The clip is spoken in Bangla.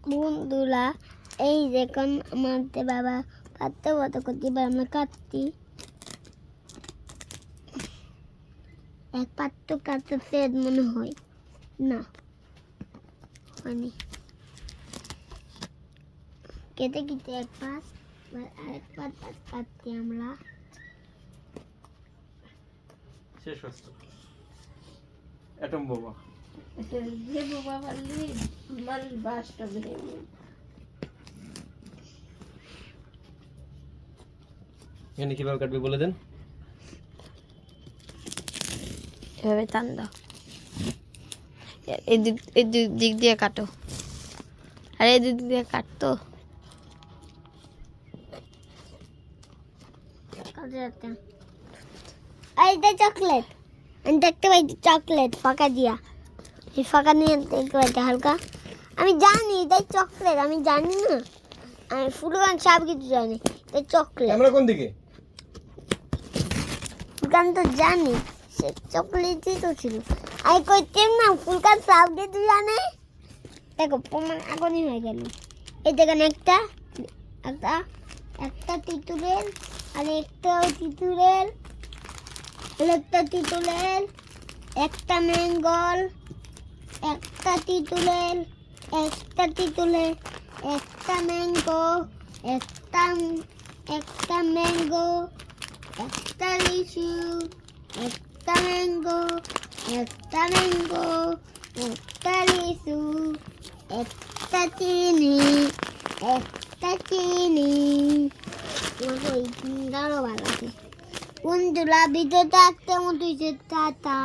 বন্ধুরা এই দেখুন আমাদের বাবা কাটতে বড় করতে এবার আমরা কাটছি এক পাত্র কাটতে মনে হয় না মানে কেটে কেটে এক পাশ আরেক পাশ কাটছি আমরা শেষ হচ্ছে অ্যাটম বোমা এটা যে বোমা মারলি মানুষ বাসটা বেড়ে এখানে কিভাবে কাটবে বলে দেন এভাবে টান দাও এই দিক দিয়ে কাটো আরে এই দিক দিয়ে কাটতো এইটা চকলেট আমি দেখতে পাইছি চকলেট ফাঁকা দিয়া এই ফাঁকা নিয়ে দেখতে পাইছি হালকা আমি জানি এটাই চকলেট আমি জানি না আমি ফুলগান সব কিছু জানি এটা চকলেট আমরা কোন দিকে ফুলগান তো জানি সে চকলেটই তো ছিল আমি কইতেম না ফুলগান সব কিছু জানে দেখো প্রমাণ এখনই হয়ে গেল এই দেখেন একটা একটা একটা তিতুলের আর একটা তিতুলের একটা তিতুলের একটা ম্যাঙ্গল একটা তিতুলের একটা তিতুলের একটা ম্যাঙ্গো একটা একটা ম্যাঙ্গো একটা লিচু একটা ম্যাঙ্গো একটা ম্যাঙ্গো একটা লিচু একটা চিনি একটা চিনি ওই চিনিটারও ভালো আছে বন্ধুরা ভিডিওটা একটা মতো টাটা